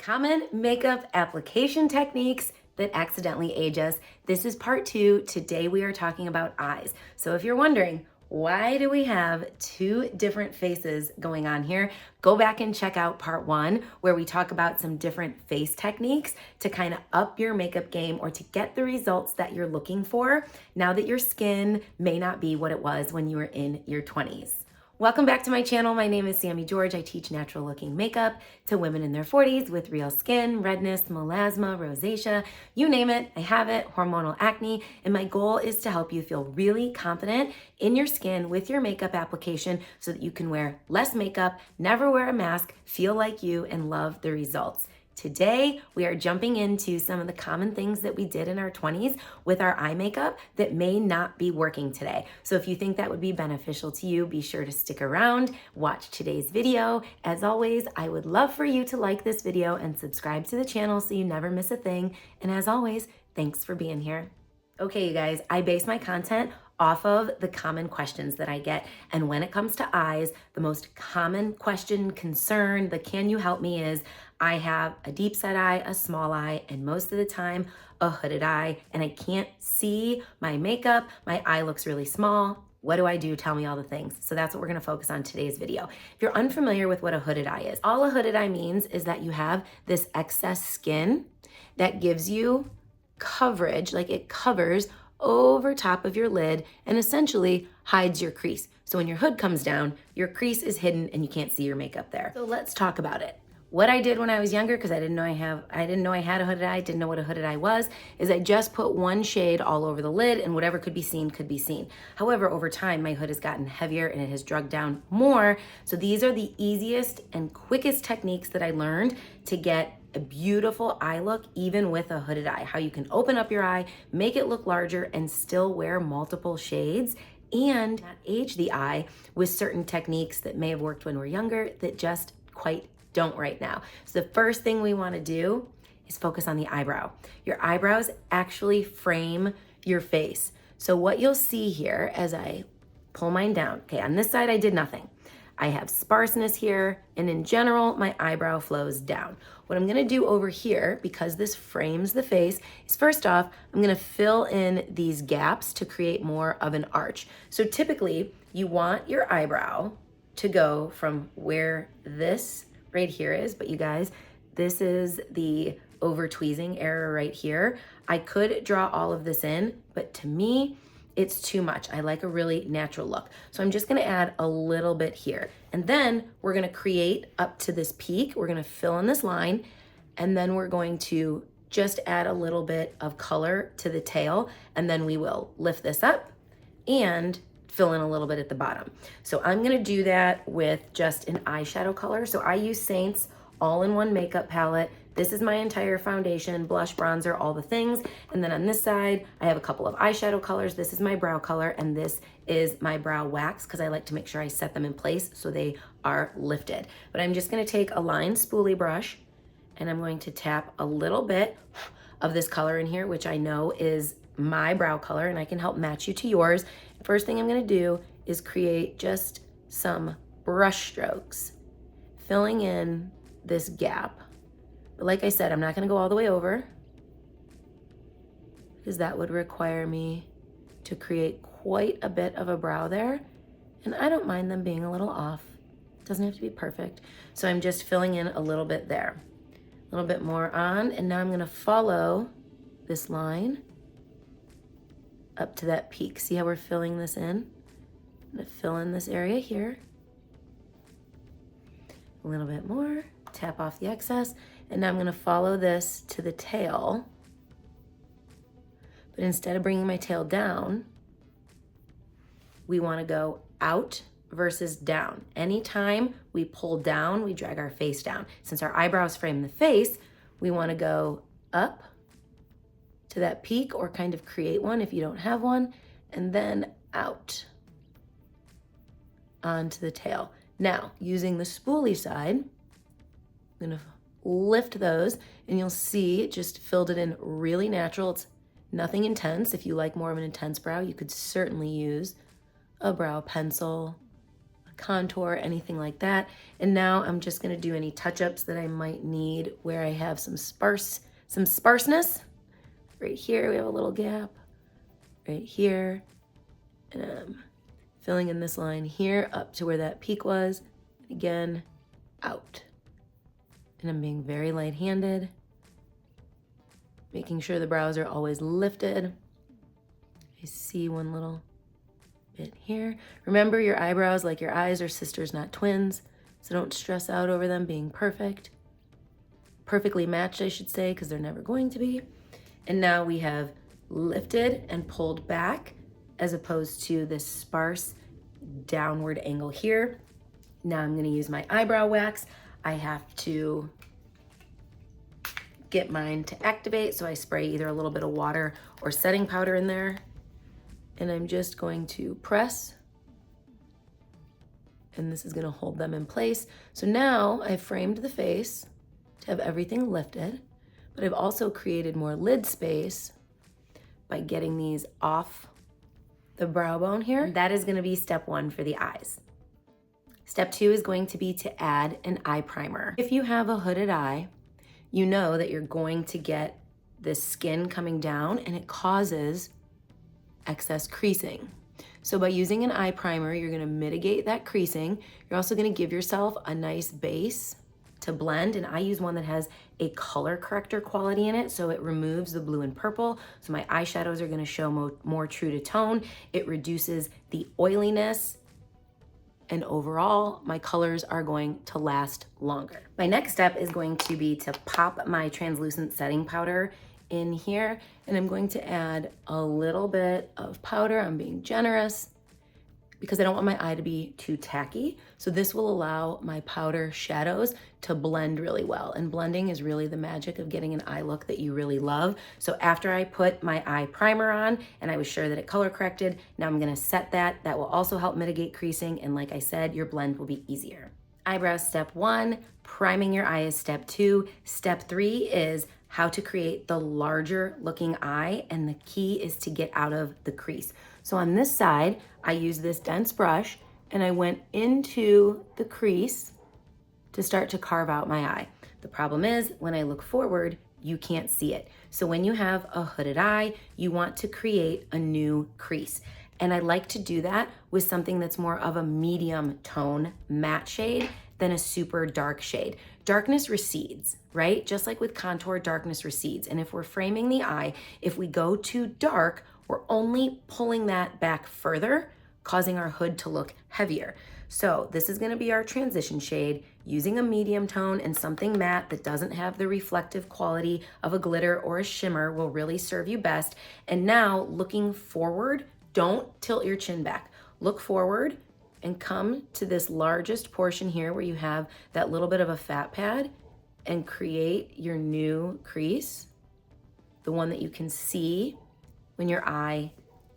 Common makeup application techniques that accidentally age us. This is part 2. Today we are talking about eyes. So if you're wondering, why do we have two different faces going on here? Go back and check out part 1 where we talk about some different face techniques to kind of up your makeup game or to get the results that you're looking for now that your skin may not be what it was when you were in your 20s. Welcome back to my channel. My name is Sammy George. I teach natural looking makeup to women in their 40s with real skin, redness, melasma, rosacea, you name it, I have it, hormonal acne, and my goal is to help you feel really confident in your skin with your makeup application so that you can wear less makeup, never wear a mask, feel like you, and love the results. Today, we are jumping into some of the common things that we did in our 20s with our eye makeup that may not be working today. So if you think that would be beneficial to you, be sure to stick around, watch today's video. As always, I would love for you to like this video and subscribe to the channel so you never miss a thing. And as always, thanks for being here. Okay, you guys, I base my content off of the common questions that I get. And when it comes to eyes, the most common question, concern, the can you help me is, I have a deep set eye, a small eye, and most of the time a hooded eye, and I can't see my makeup. My eye looks really small. What do I do? Tell me all the things. So that's what we're gonna focus on today's video. If you're unfamiliar with what a hooded eye is, all a hooded eye means is that you have this excess skin that gives you coverage, like it covers over top of your lid and essentially hides your crease. So when your hood comes down, your crease is hidden and you can't see your makeup there. So let's talk about it. What I did when I was younger, because I didn't know I had a hooded eye, didn't know what a hooded eye was, is I just put one shade all over the lid and whatever could be seen could be seen. However, over time, my hood has gotten heavier and it has drugged down more. So these are the easiest and quickest techniques that I learned to get a beautiful eye look, even with a hooded eye. How you can open up your eye, make it look larger, and still wear multiple shades and not age the eye with certain techniques that may have worked when we're younger that just quite don't right now. So the first thing we want to do is focus on the eyebrow. Your eyebrows actually frame your face. So what you'll see here as I pull mine down, okay, on this side I did nothing. I have sparseness here, and in general, my eyebrow flows down. What I'm gonna do over here, because this frames the face, is first off, I'm gonna fill in these gaps to create more of an arch. So typically, you want your eyebrow to go from where this right here is, but you guys, this is the over tweezing area right here. I could draw all of this in, but to me, it's too much. I like a really natural look. So I'm just gonna add a little bit here. And then we're gonna create up to this peak. We're gonna fill in this line, and then we're going to just add a little bit of color to the tail, and then we will lift this up and fill in a little bit at the bottom. So I'm gonna do that with just an eyeshadow color. So I use Saints all-in-one makeup palette. This is my entire foundation, blush, bronzer, all the things. And then on this side, I have a couple of eyeshadow colors. This is my brow color, and this is my brow wax, because I like to make sure I set them in place so they are lifted. But I'm just gonna take a line spoolie brush, and I'm going to tap a little bit of this color in here, which I know is my brow color, and I can help match you to yours. First thing I'm gonna do is create just some brush strokes, filling in this gap. But like I said, I'm not gonna go all the way over because that would require me to create quite a bit of a brow there. And I don't mind them being a little off. It doesn't have to be perfect. So I'm just filling in a little bit there, a little bit more on. And now I'm gonna follow this line up to that peak. See how we're filling this in? I'm gonna fill in this area here. A little bit more, tap off the excess, and now I'm gonna follow this to the tail. But instead of bringing my tail down, we wanna go out versus down. Anytime we pull down, we drag our face down. Since our eyebrows frame the face, we wanna go up to that peak, or kind of create one if you don't have one, and then out onto the tail. Now, using the spoolie side, I'm gonna lift those, and you'll see it just filled it in really natural. It's nothing intense. If you like more of an intense brow, you could certainly use a brow pencil, a contour, anything like that. And now I'm just gonna do any touch-ups that I might need where I have some sparseness. Right here, we have a little gap. Right here, and I'm filling in this line here up to where that peak was. Again, out. And I'm being very light-handed, making sure the brows are always lifted. I see one little bit here. Remember, your eyebrows, like your eyes, are sisters, not twins, so don't stress out over them being perfect. Perfectly matched, I should say, because they're never going to be. And now we have lifted and pulled back as opposed to this sparse downward angle here. Now I'm going to use my eyebrow wax. I have to get mine to activate, so I spray either a little bit of water or setting powder in there. And I'm just going to press, and this is going to hold them in place. So now I've framed the face to have everything lifted, but I've also created more lid space by getting these off the brow bone here. That is going to be step 1 for the eyes. Step 2 is going to be to add an eye primer. If you have a hooded eye, you know that you're going to get this skin coming down and it causes excess creasing. So by using an eye primer, you're gonna mitigate that creasing. You're also gonna give yourself a nice base to blend, and I use one that has a color corrector quality in it, so it removes the blue and purple, so my eyeshadows are gonna show more true to tone. It reduces the oiliness, and overall, my colors are going to last longer. My next step is going to be to pop my translucent setting powder in here, and I'm going to add a little bit of powder. I'm being generous because I don't want my eye to be too tacky. So this will allow my powder shadows to blend really well. And blending is really the magic of getting an eye look that you really love. So after I put my eye primer on and I was sure that it color corrected, now I'm gonna set that. That will also help mitigate creasing. And like I said, your blend will be easier. Eyebrows, step 1, priming your eye is step 2. Step 3 is how to create the larger looking eye, and the key is to get out of the crease. So on this side, I use this dense brush and I went into the crease to start to carve out my eye. The problem is when I look forward, you can't see it. So when you have a hooded eye, you want to create a new crease. And I like to do that with something that's more of a medium tone matte shade than a super dark shade. Darkness recedes, right? Just like with contour, darkness recedes. And if we're framing the eye, if we go too dark, we're only pulling that back further, causing our hood to look heavier. So this is gonna be our transition shade. Using a medium tone and something matte that doesn't have the reflective quality of a glitter or a shimmer will really serve you best. And now looking forward, don't tilt your chin back. Look forward and come to this largest portion here where you have that little bit of a fat pad and create your new crease, the one that you can see when your eye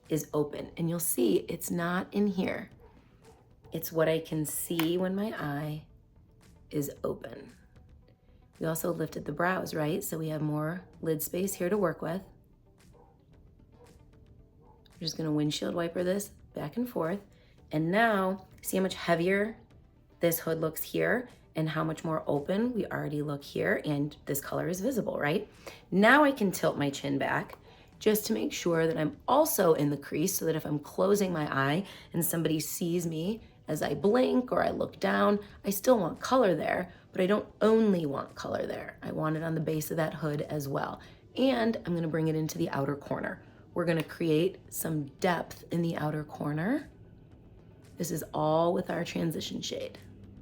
is open. And you'll see it's not in here. It's what I can see when my eye is open. We also lifted the brows, right? So we have more lid space here to work with. We're just gonna windshield wiper this back and forth. And now, see how much heavier this hood looks here and how much more open we already look here, and this color is visible, right? Now I can tilt my chin back just to make sure that I'm also in the crease, so that if I'm closing my eye and somebody sees me as I blink or I look down, I still want color there, but I don't only want color there. I want it on the base of that hood as well. And I'm gonna bring it into the outer corner. We're gonna create some depth in the outer corner. This is all with our transition shade.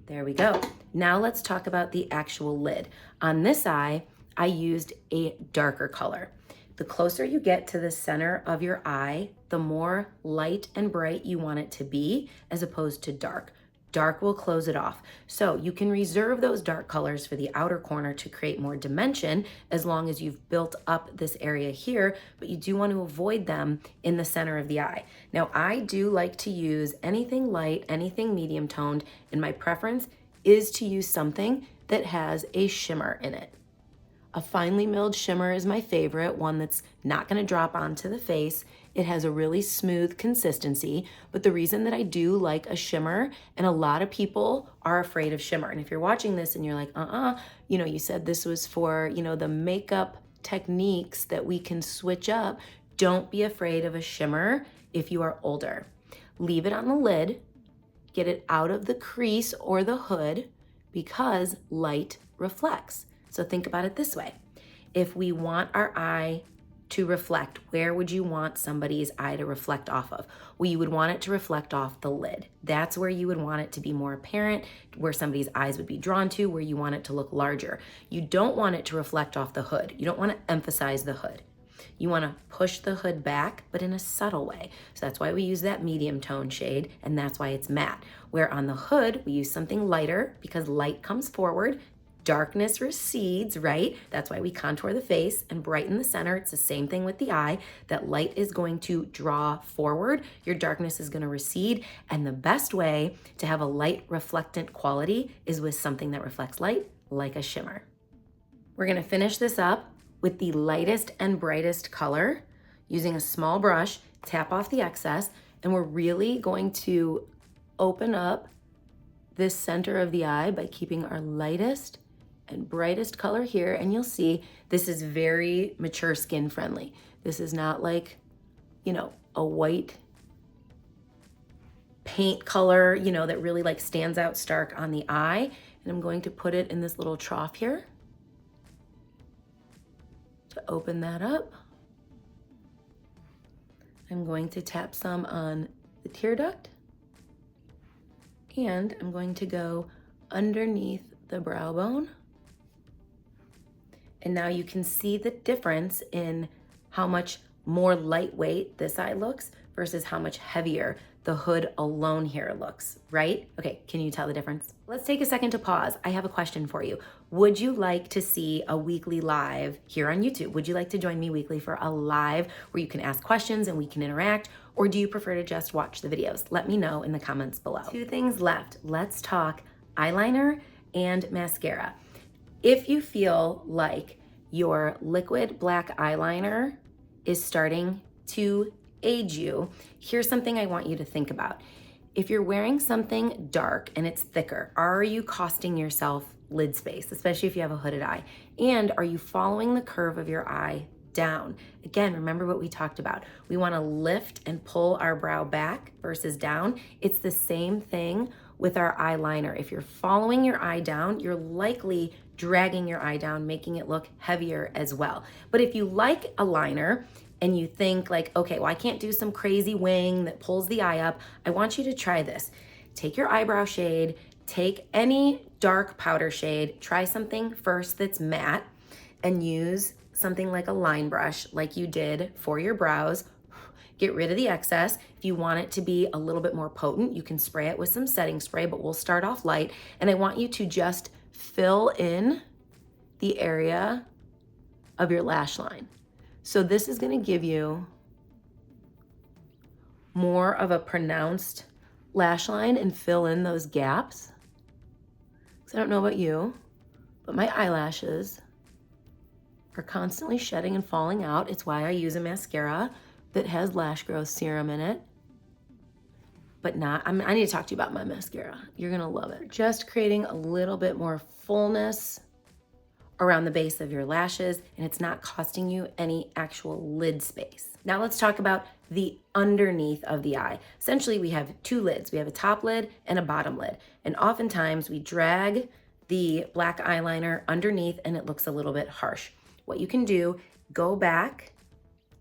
There we go. Now let's talk about the actual lid. On this eye, I used a darker color. The closer you get to the center of your eye, the more light and bright you want it to be, as opposed to dark. Dark will close it off. So you can reserve those dark colors for the outer corner to create more dimension, as long as you've built up this area here, but you do want to avoid them in the center of the eye. Now, I do like to use anything light, anything medium toned, and my preference is to use something that has a shimmer in it. A finely milled shimmer is my favorite, one that's not gonna drop onto the face, It has a really smooth consistency, but the reason that I do like a shimmer, and a lot of people are afraid of shimmer. And if you're watching this and you're like, you said this was for, the makeup techniques that we can switch up, don't be afraid of a shimmer if you are older. Leave it on the lid, get it out of the crease or the hood because light reflects. So think about it this way. If we want our eye to reflect, where would you want somebody's eye to reflect off of? Well, you would want it to reflect off the lid. That's where you would want it to be more apparent, where somebody's eyes would be drawn to, where you want it to look larger. You don't want it to reflect off the hood. You don't want to emphasize the hood. You want to push the hood back, but in a subtle way. So that's why we use that medium tone shade, and that's why it's matte. Where on the hood, we use something lighter because light comes forward, darkness recedes, right? That's why we contour the face and brighten the center. It's the same thing with the eye. That light is going to draw forward, your darkness is going to recede, and the best way to have a light reflectant quality is with something that reflects light, like a shimmer. We're going to finish this up with the lightest and brightest color using a small brush, tap off the excess, and we're really going to open up this center of the eye by keeping our lightest and brightest color here. And you'll see this is very mature skin friendly. This is not like, a white paint color, that really like stands out stark on the eye. And I'm going to put it in this little trough here to open that up. I'm going to tap some on the tear duct, and I'm going to go underneath the brow bone. And now you can see the difference in how much more lightweight this eye looks versus how much heavier the hood alone here looks, right? Okay, can you tell the difference? Let's take a second to pause. I have a question for you. Would you like to see a weekly live here on YouTube? Would you like to join me weekly for a live where you can ask questions and we can interact? Or do you prefer to just watch the videos? Let me know in the comments below. 2 things left. Let's talk eyeliner and mascara. If you feel like your liquid black eyeliner is starting to age you, here's something I want you to think about. If you're wearing something dark and it's thicker, are you costing yourself lid space, especially if you have a hooded eye? And are you following the curve of your eye down? Again, remember what we talked about. We want to lift and pull our brow back versus down. It's the same thing with our eyeliner. If you're following your eye down, you're likely dragging your eye down, making it look heavier as well. But if you like a liner and you think like, okay, well, I can't do some crazy wing that pulls the eye up, I want you to try this. Take your eyebrow shade, take any dark powder shade, try something first that's matte, and use something like a line brush like you did for your brows. Get rid of the excess. If you want it to be a little bit more potent, you can spray it with some setting spray, but we'll start off light. And I want you to just fill in the area of your lash line. So this is going to give you more of a pronounced lash line and fill in those gaps. Because I don't know about you, but my eyelashes are constantly shedding and falling out. It's why I use a mascara that has lash growth serum in it. But I need to talk to you about my mascara. You're gonna love it. Just creating a little bit more fullness around the base of your lashes, and it's not costing you any actual lid space. Now let's talk about the underneath of the eye. Essentially, we have 2 lids. We have a top lid and a bottom lid. And oftentimes we drag the black eyeliner underneath and it looks a little bit harsh. What you can do, go back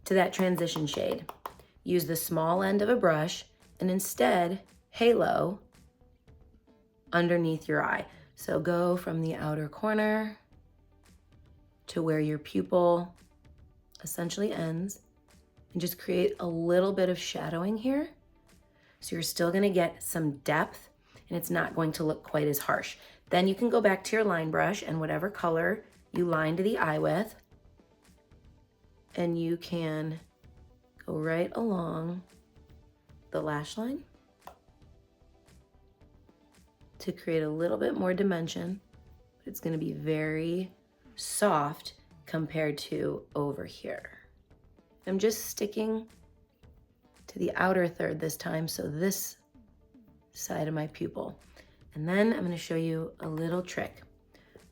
to that transition shade. Use the small end of a brush and instead halo underneath your eye. So go from the outer corner to where your pupil essentially ends and just create a little bit of shadowing here. So you're still gonna get some depth and it's not going to look quite as harsh. Then you can go back to your line brush and whatever color you lined the eye with, and you can go right along the lash line to create a little bit more dimension, but it's gonna be very soft compared to over here. I'm just sticking to the outer third this time, so this side of my pupil. And then I'm gonna show you a little trick.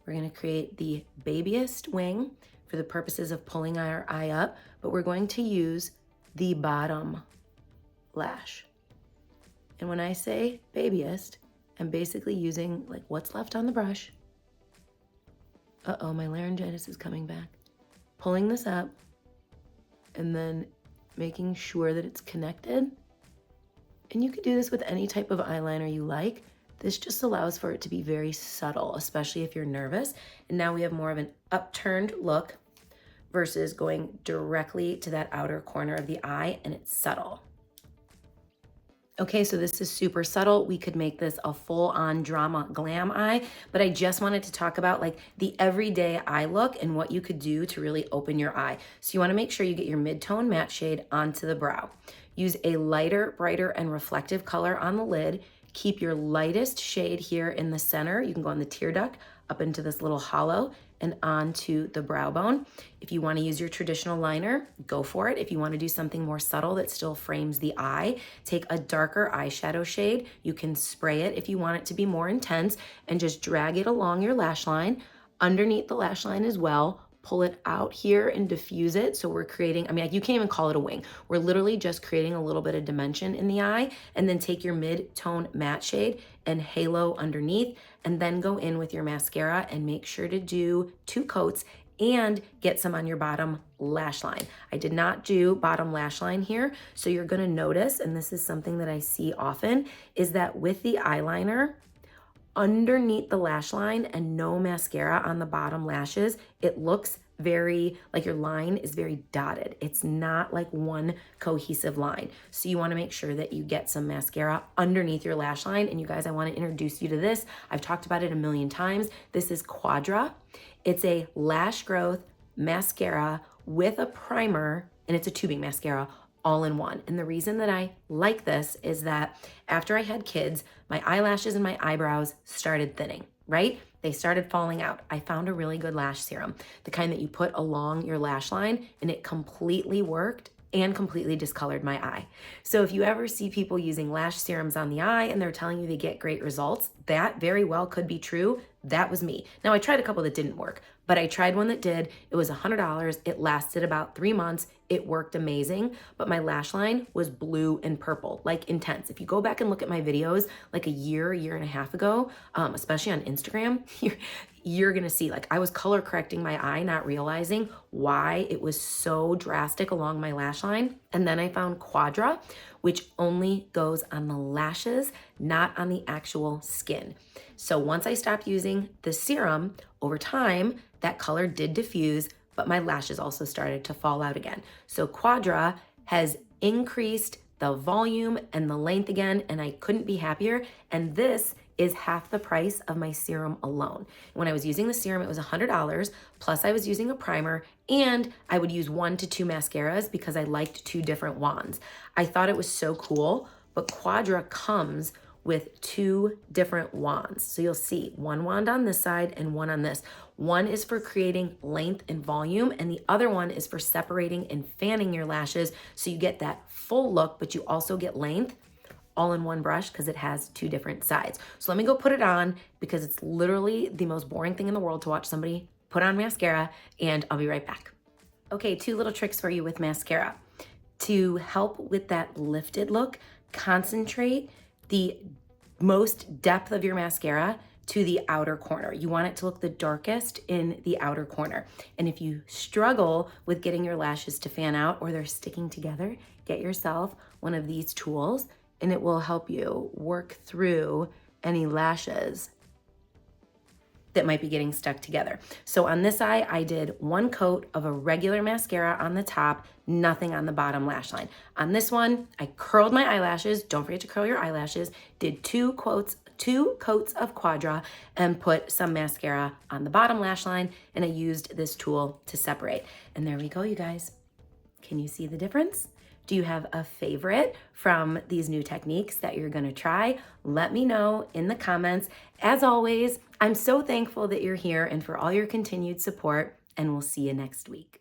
We're gonna create the babiest wing for the purposes of pulling our eye up, but we're going to use the bottom lash. And when I say babiest, I'm basically using like what's left on the brush. Uh-oh, my laryngitis is coming back. Pulling this up and then making sure that it's connected. And you could do this with any type of eyeliner you like. This just allows for it to be very subtle, especially if you're nervous. And now we have more of an upturned look versus going directly to that outer corner of the eye, and it's subtle. Okay, so this is super subtle. We could make this a full-on drama glam eye, but I just wanted to talk about like the everyday eye look and what you could do to really open your eye. So you wanna make sure you get your mid-tone matte shade onto the brow. Use a lighter, brighter, and reflective color on the lid. Keep your lightest shade here in the center. You can go on the tear duct, up into this little hollow, and onto the brow bone. If you wanna use your traditional liner, go for it. If you wanna do something more subtle that still frames the eye, take a darker eyeshadow shade. You can spray it if you want it to be more intense, and just drag it along your lash line, underneath the lash line as well. Pull it out here and diffuse it. So we're creating, I mean, you can't even call it a wing. We're literally just creating a little bit of dimension in the eye, and then take your mid-tone matte shade and halo underneath, and then go in with your mascara and make sure to do 2 coats and get some on your bottom lash line. I did not do bottom lash line here, so you're gonna notice, and this is something that I see often, is that with the eyeliner, underneath the lash line and no mascara on the bottom lashes, it looks very, like your line is very dotted. It's not like one cohesive line. So you wanna make sure that you get some mascara underneath your lash line. And you guys, I wanna introduce you to this. I've talked about it a million times. This is Quadra. It's a lash growth mascara with a primer, and it's a tubing mascara all in one. And the reason that I like this is that after I had kids, my eyelashes and my eyebrows started thinning, right? They started falling out. I found a really good lash serum, the kind that you put along your lash line, and it completely worked and completely discolored my eye. So if you ever see people using lash serums on the eye and they're telling you they get great results, that very well could be true. That was me. Now I tried a couple that didn't work, but I tried one that did. It was $100. It lasted about 3 months. It worked amazing, but my lash line was blue and purple, like intense. If you go back and look at my videos like a year and a half ago, especially on Instagram, you're gonna see like I was color correcting my eye, not realizing why it was so drastic along my lash line. And then I found Quadra, which only goes on the lashes, not on the actual skin. So once I stopped using the serum, over time, that color did diffuse, but my lashes also started to fall out again. So Quadra has increased the volume and the length again, and I couldn't be happier. And this is half the price of my serum alone. When I was using the serum, it was $100, plus I was using a primer, and I would use 1 to 2 mascaras because I liked 2 different wands. I thought it was so cool, but Quadra comes with 2 different wands. So you'll see 1 wand on this side and 1 on this. One is for creating length and volume, and the other one is for separating and fanning your lashes so you get that full look, but you also get length all in one brush because it has 2 different sides. So let me go put it on because it's literally the most boring thing in the world to watch somebody put on mascara, and I'll be right back. Okay, 2 little tricks for you with mascara. To help with that lifted look, concentrate the most depth of your mascara to the outer corner. You want it to look the darkest in the outer corner. And if you struggle with getting your lashes to fan out or they're sticking together, get yourself one of these tools and it will help you work through any lashes that might be getting stuck together. So on this eye, I did 1 coat of a regular mascara on the top, nothing on the bottom lash line. On this one, I curled my eyelashes. Don't forget to curl your eyelashes. Did 2 coats of Quadra and put some mascara on the bottom lash line, and I used this tool to separate. And there we go, you guys. Can you see the difference? Do you have a favorite from these new techniques that you're gonna try? Let me know in the comments. As always, I'm so thankful that you're here and for all your continued support, and we'll see you next week.